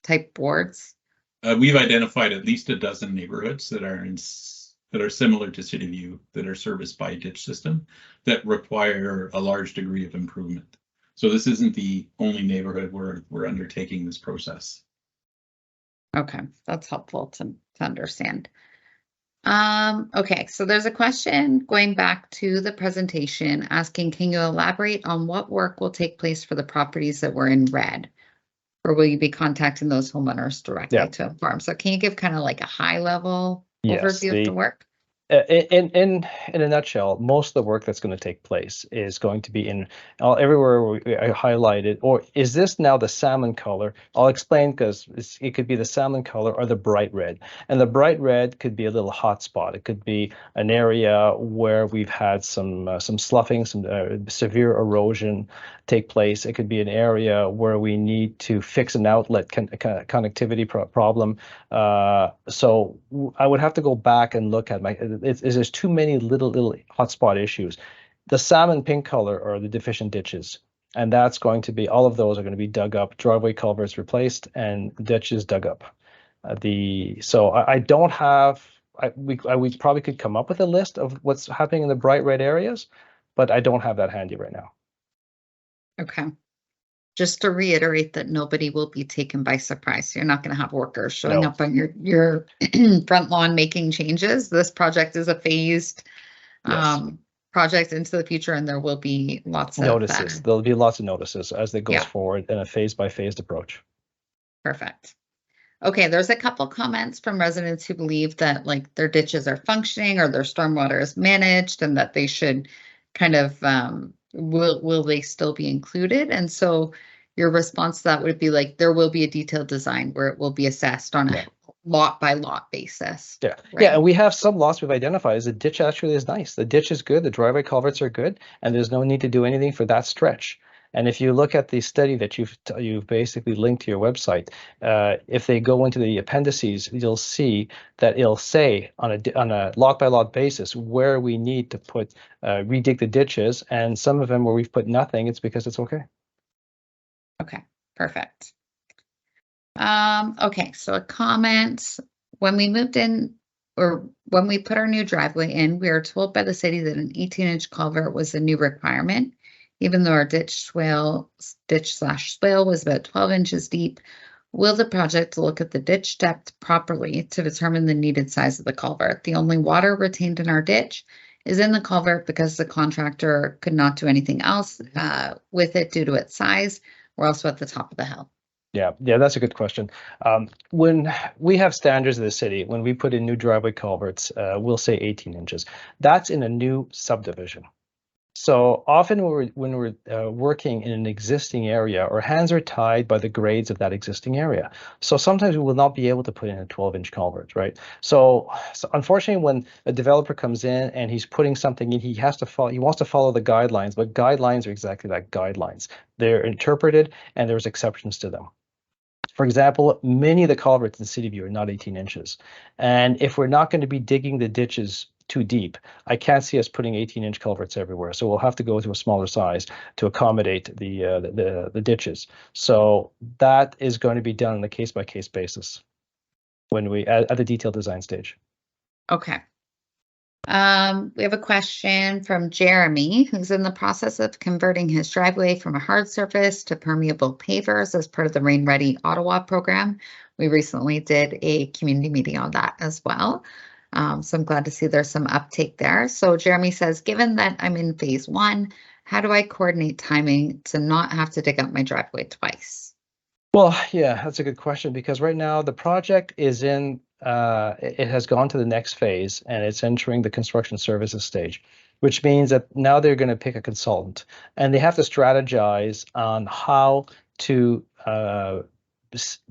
C: type wards?
D: We've identified at least a dozen neighborhoods that are similar to City View that are serviced by a ditch system that require a large degree of improvement. So this isn't the only neighborhood where we're undertaking this process.
C: Okay, that's helpful to understand. Okay, so there's a question going back to the presentation asking, can you elaborate on what work will take place for the properties that were in red? Or will you be contacting those homeowners directly to inform? So can you give kind of like a high level overview of the work?
B: In a nutshell, most of the work that's going to take place is going to be in everywhere I highlighted. Or is this now the salmon color? I'll explain, because it could be the salmon color or the bright red. And the bright red could be a little hot spot. It could be an area where we've had some sloughing, some severe erosion take place. It could be an area where we need to fix an outlet connectivity problem. So I would have to go back and look at there's too many little hotspot issues. The salmon pink color are the deficient ditches, and that's going to be, all of those are going to be dug up, driveway culverts replaced, and ditches dug up. So I don't have. We probably could come up with a list of what's happening in the bright red areas, but I don't have that handy right now.
C: Okay. Just to reiterate that nobody will be taken by surprise. So you're not going to have workers showing up on your front lawn making changes. This project is a phased project into the future, and there will be lots of
B: notices. There'll be lots of notices as they go forward in a phase by phased approach.
C: Perfect. Okay, there's a couple comments from residents who believe that like their ditches are functioning or their stormwater is managed, and that they should kind of will they still be included? And so your response to that would be like, there will be a detailed design where it will be assessed on a lot by lot basis.
B: Yeah. Right? Yeah. And we have some lots we've identified as the ditch actually is nice. The ditch is good. The driveway culverts are good. And there's no need to do anything for that stretch. And if you look at the study that you've basically linked to your website, if they go into the appendices, you'll see that it'll say on a lot by lot basis where we need to put redig the ditches, and some of them where we've put nothing, it's because it's okay.
C: Okay, perfect. Okay, so a comment: when we moved in, or when we put our new driveway in, we were told by the city that an 18-inch culvert was a new requirement. Even though our ditch/swale was about 12 inches deep, will the project look at the ditch depth properly to determine the needed size of the culvert? The only water retained in our ditch is in the culvert because the contractor could not do anything else with it due to its size. We're also at the top of the hill.
B: Yeah, that's a good question. When we have standards in the city, when we put in new driveway culverts, we'll say 18 inches. That's in a new subdivision. So often when we're working in an existing area, our hands are tied by the grades of that existing area. So sometimes we will not be able to put in a 12-inch culvert, right? So unfortunately, when a developer comes in and he's putting something in, he wants to follow the guidelines, but guidelines are exactly that, guidelines. They're interpreted and there's exceptions to them. For example, many of the culverts in City View are not 18 inches. And if we're not going to be digging the ditches too deep, I can't see us putting 18-inch culverts everywhere. So we'll have to go to a smaller size to accommodate the ditches. So that is going to be done on a case-by-case basis when we at the detailed design stage.
C: Okay. We have a question from Jeremy, who's in the process of converting his driveway from a hard surface to permeable pavers as part of the Rain Ready Ottawa program. We recently did a community meeting on that as well. So I'm glad to see there's some uptake there. So Jeremy says, given that I'm in phase 1, how do I coordinate timing to not have to dig up my driveway twice?
B: Well, yeah, that's a good question because right now the project is in, it has gone to the next phase and it's entering the construction services stage, which means that now they're going to pick a consultant and they have to strategize on how to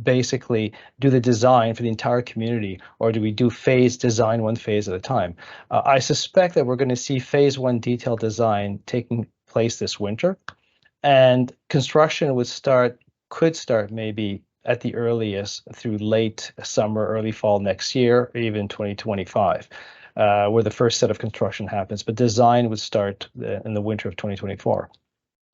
B: basically do the design for the entire community, or do we do phase design one phase at a time? I suspect that we're going to see phase 1 detailed design taking place this winter, and construction could start maybe at the earliest through late summer, early fall next year, or even 2025, where the first set of construction happens. But design would start in the winter of 2024.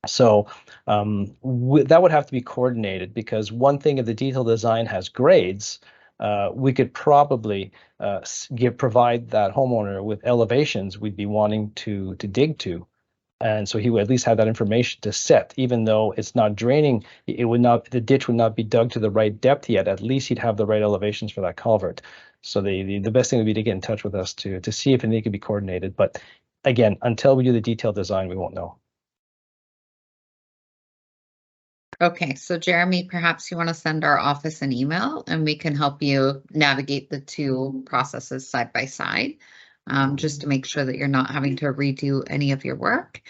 B: So that would have to be coordinated because one thing, if the detailed design has grades, we could probably provide that homeowner with elevations we'd be wanting to dig to. And so he would at least have that information to set, even though it's not draining, the ditch would not be dug to the right depth yet. At least he'd have the right elevations for that culvert. So the best thing would be to get in touch with us to see if anything can be coordinated. But again, until we do the detailed design, we won't know.
C: Okay, so Jeremy, perhaps you want to send our office an email and we can help you navigate the two processes side by side, just to make sure that you're not having to redo any of your work.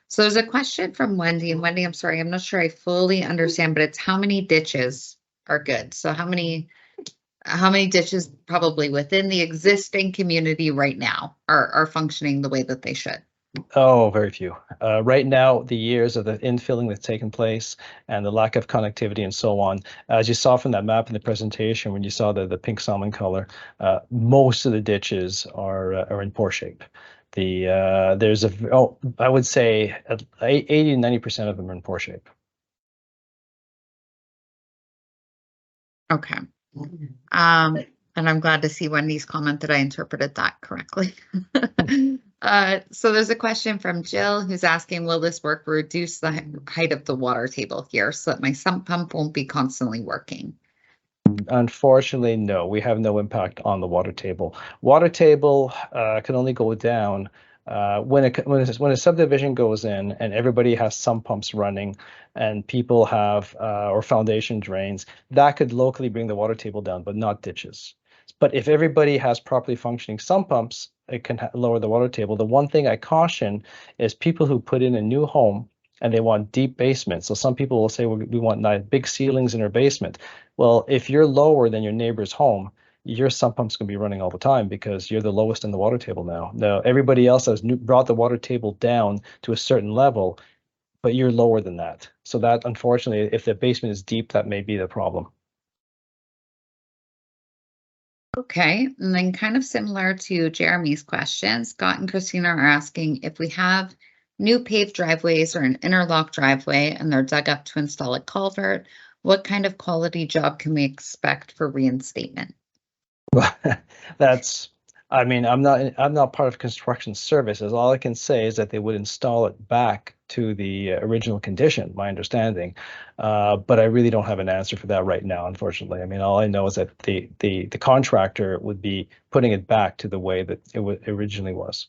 C: So there's a question from Wendy, and Wendy, I'm sorry, I'm not sure I fully understand, but it's how many ditches are good? So how many ditches probably within the existing community right now are functioning the way that they should?
B: Oh, very few. Right now, the years of the infilling that's taken place and the lack of connectivity and so on, as you saw from that map in the presentation, when you saw the pink salmon color, most of the ditches are in poor shape. I would say 80 to 90% of them are in poor shape.
C: Okay. And I'm glad to see Wendy's comment that I interpreted that correctly. So there's a question from Jill who's asking, will this work reduce the height of the water table here so that my sump pump won't be constantly working?
B: Unfortunately, no, we have no impact on the water table. Water table can only go down when a subdivision goes in and everybody has sump pumps running and people have or foundation drains. That could locally bring the water table down, but not ditches. But if everybody has properly functioning sump pumps, it can lower the water table. The one thing I caution is people who put in a new home and they want deep basements. So some people will say, well, we want big ceilings in our basement. Well, if you're lower than your neighbor's home, your sump pump's going to be running all the time because you're the lowest in the water table now. Now, everybody else has brought the water table down to a certain level, but you're lower than that. So that, unfortunately, if the basement is deep, that may be the problem.
C: Okay, and then kind of similar to Jeremy's question, Scott and Christina are asking if we have new paved driveways or an interlock driveway and they're dug up to install a culvert, what kind of quality job can we expect for reinstatement?
B: I'm not part of construction services. All I can say is that they would install it back to the original condition, my understanding. But I really don't have an answer for that right now, unfortunately. I mean, all I know is that the contractor would be putting it back to the way that it originally was.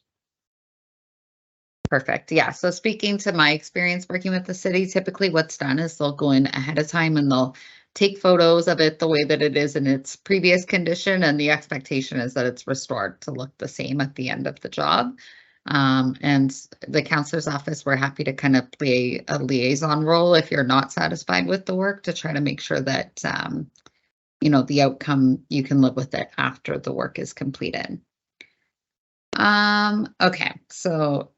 C: Perfect. Yeah. So speaking to my experience working with the city, typically what's done is they'll go in ahead of time and they'll take photos of it the way that it is in its previous condition, and the expectation is that it's restored to look the same at the end of the job. And the counselor's office, we're happy to kind of play a liaison role if you're not satisfied with the work, to try to make sure that you know, the outcome, you can live with it after the work is completed. Okay, so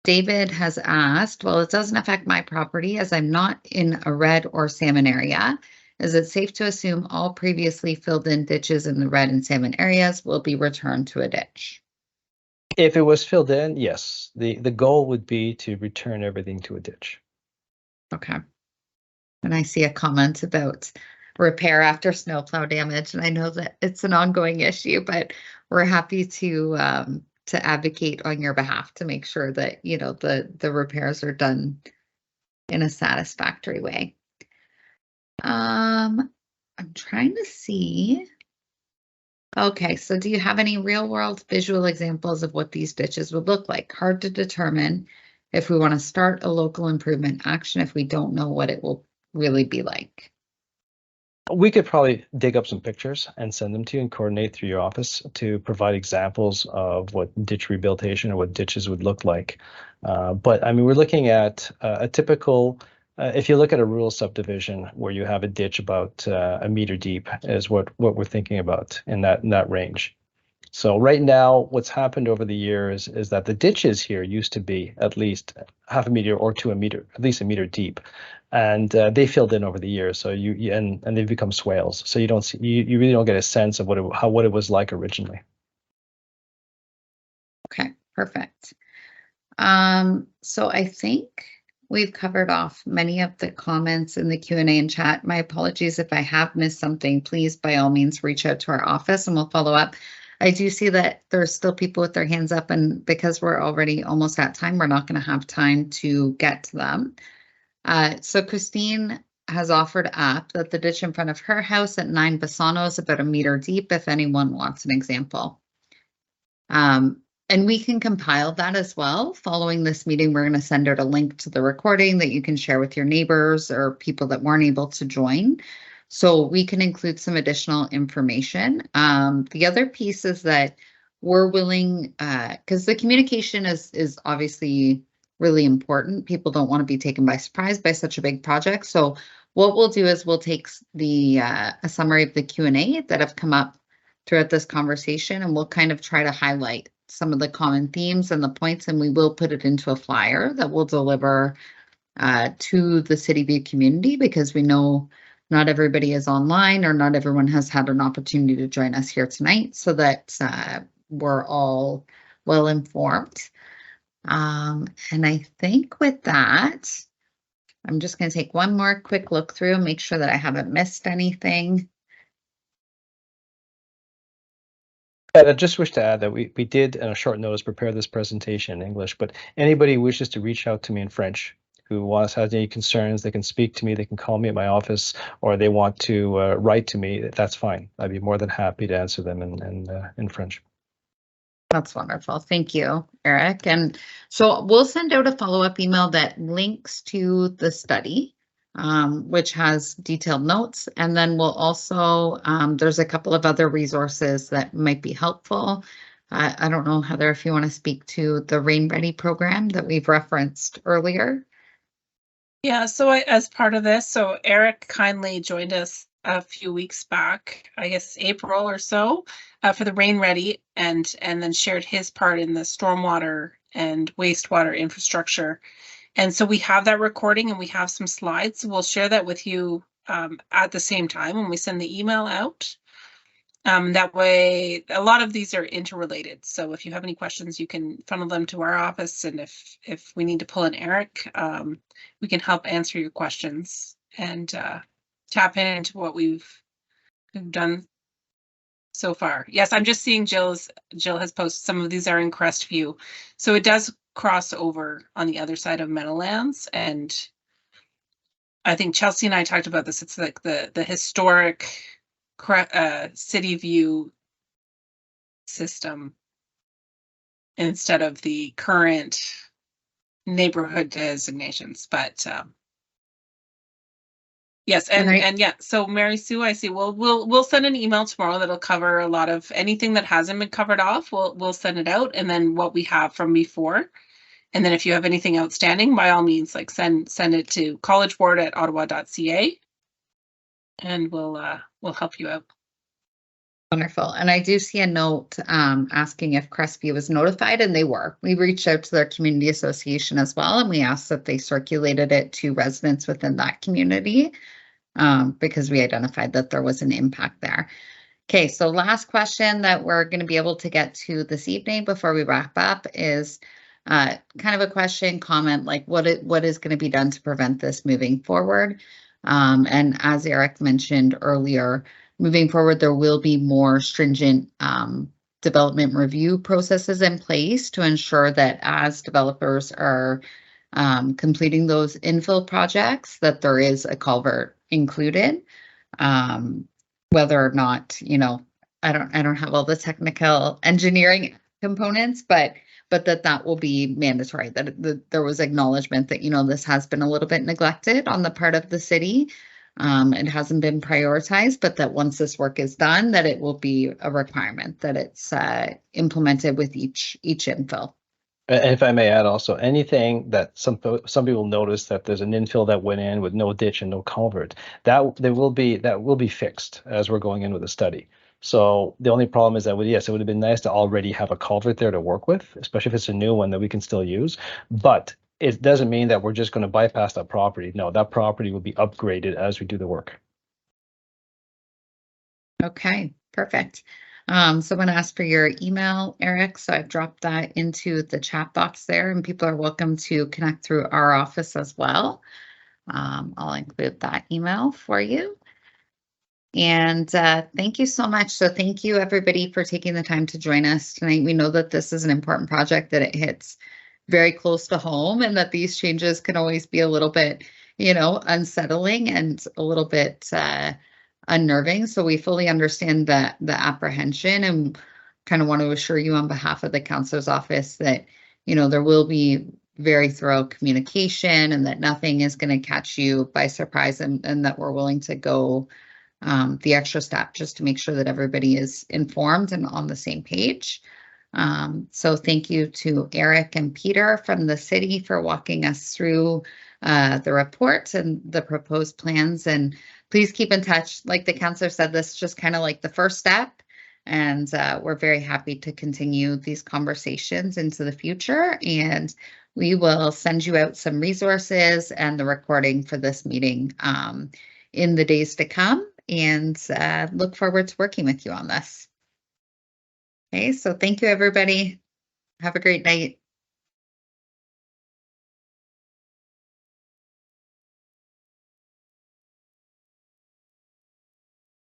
C: David has asked, well, it doesn't affect my property as I'm not in a red or salmon area. Is it safe to assume all previously filled in ditches in the red and salmon areas will be returned to a ditch?
B: If it was filled in, yes. The goal would be to return everything to a ditch.
C: Okay. And I see a comment about repair after snowplow damage, and I know that it's an ongoing issue, but we're happy to advocate on your behalf to make sure that, you know, the repairs are done in a satisfactory way. I'm trying to see. Okay, so do you have any real world visual examples of what these ditches would look like? Hard to determine if we want to start a local improvement action if we don't know what it will really be like.
B: We could probably dig up some pictures and send them to you and coordinate through your office to provide examples of what ditch rehabilitation or what ditches would look like. But I mean, we're looking at a typical, if you look at a rural subdivision where you have a ditch about a meter deep is what we're thinking about in that range. So right now, what's happened over the years is that the ditches here used to be at least half a meter or to a meter, at least a meter deep, and they filled in over the years. So and they've become swales. So you don't see, you really don't get a sense of what it was like originally.
C: Okay, perfect. So I think we've covered off many of the comments in the Q&A and chat. My apologies if I have missed something. Please, by all means, reach out to our office and we'll follow up. I do see that there's still people with their hands up, and because we're already almost at time, we're not going to have time to get to them. So Christine has offered up that the ditch in front of her house at 9 Bassano is about a meter deep, if anyone wants an example. And we can compile that as well. Following this meeting, we're going to send out a link to the recording that you can share with your neighbors or people that weren't able to join. So we can include some additional information. The other piece is that we're willing, because the communication is obviously really important. People don't want to be taken by surprise by such a big project. So what we'll do is we'll take a summary of the Q&A that have come up throughout this conversation, and we'll kind of try to highlight some of the common themes and the points, and we will put it into a flyer that we'll deliver to the City View community, because we know not everybody is online or not everyone has had an opportunity to join us here tonight, so that we're all well informed. And I think with that, I'm just going to take one more quick look through and make sure that I haven't missed anything.
B: And I just wish to add that we did, on a short notice, prepare this presentation in English, but anybody who wishes to reach out to me in French, who has any concerns, they can speak to me, they can call me at my office, or they want to write to me, that's fine. I'd be more than happy to answer them in French.
C: That's wonderful. Thank you, Eric. And so we'll send out a follow-up email that links to the study, which has detailed notes. And then we'll also, there's a couple of other resources that might be helpful. I don't know, Heather, if you want to speak to the Rain Ready program that we've referenced earlier.
E: Yeah, so as part of this, so Eric kindly joined us a few weeks back, I guess April or so, for the Rain Ready, and then shared his part in the stormwater and wastewater infrastructure. And so we have that recording and we have some slides. So we'll share that with you at the same time when we send the email out. That way, a lot of these are interrelated. So if you have any questions, you can funnel them to our office. And if we need to pull in Eric, we can help answer your questions and tap into what we've done so far. Yes, I'm just seeing Jill has posted some of these are in Crestview. So it does cross over on the other side of Meadowlands. And I think Chelsea and I talked about this. It's like the historic City View system instead of the current neighborhood designations, but Yes, and yeah, so Mary Sue, I see. We'll send an email tomorrow that'll cover a lot of anything that hasn't been covered off. We'll send it out, and then what we have from before. And then if you have anything outstanding, by all means, like send it to collegeboard@ottawa.ca, and we'll help you out.
C: Wonderful. And I do see a note asking if Crestview was notified, and they were. We reached out to their community association as well, and we asked that they circulated it to residents within that community because we identified that there was an impact there. Okay, so last question that we're going to be able to get to this evening before we wrap up is kind of a question, comment, like what is going to be done to prevent this moving forward? And as Eric mentioned earlier, moving forward, there will be more stringent development review processes in place to ensure that as developers are completing those infill projects, that there is a culvert included. Whether or not, I don't have all the technical engineering components, but that will be mandatory, that there was acknowledgement that, this has been a little bit neglected on the part of the city. It hasn't been prioritized, but that once this work is done, that it will be a requirement that it's implemented with each infill.
B: And if I may add also, anything that some people notice that there's an infill that went in with no ditch and no culvert, that will be fixed as we're going in with the study. So the only problem is that yes, it would have been nice to already have a culvert there to work with, especially if it's a new one that we can still use. But it doesn't mean that we're just going to bypass that property. No, that property will be upgraded as we do the work.
C: Okay, perfect. So I'm going to ask for your email, Eric. So I've dropped that into the chat box there, and people are welcome to connect through our office as well. I'll include that email for you. And thank you so much. So thank you everybody for taking the time to join us tonight. We know that this is an important project, that it hits very close to home, and that these changes can always be a little bit, unsettling and a little bit unnerving. So we fully understand the apprehension, and kind of want to assure you on behalf of the councilor's office that, there will be very thorough communication, and that nothing is going to catch you by surprise, and that we're willing to go the extra step just to make sure that everybody is informed and on the same page. So thank you to Eric and Peter from the city for walking us through the report and the proposed plans. And please keep in touch. Like the councilor said, this is just kind of like the first step. And we're very happy to continue these conversations into the future. And we will send you out some resources and the recording for this meeting in the days to come. And look forward to working with you on this. Okay, so thank you, everybody. Have a great night.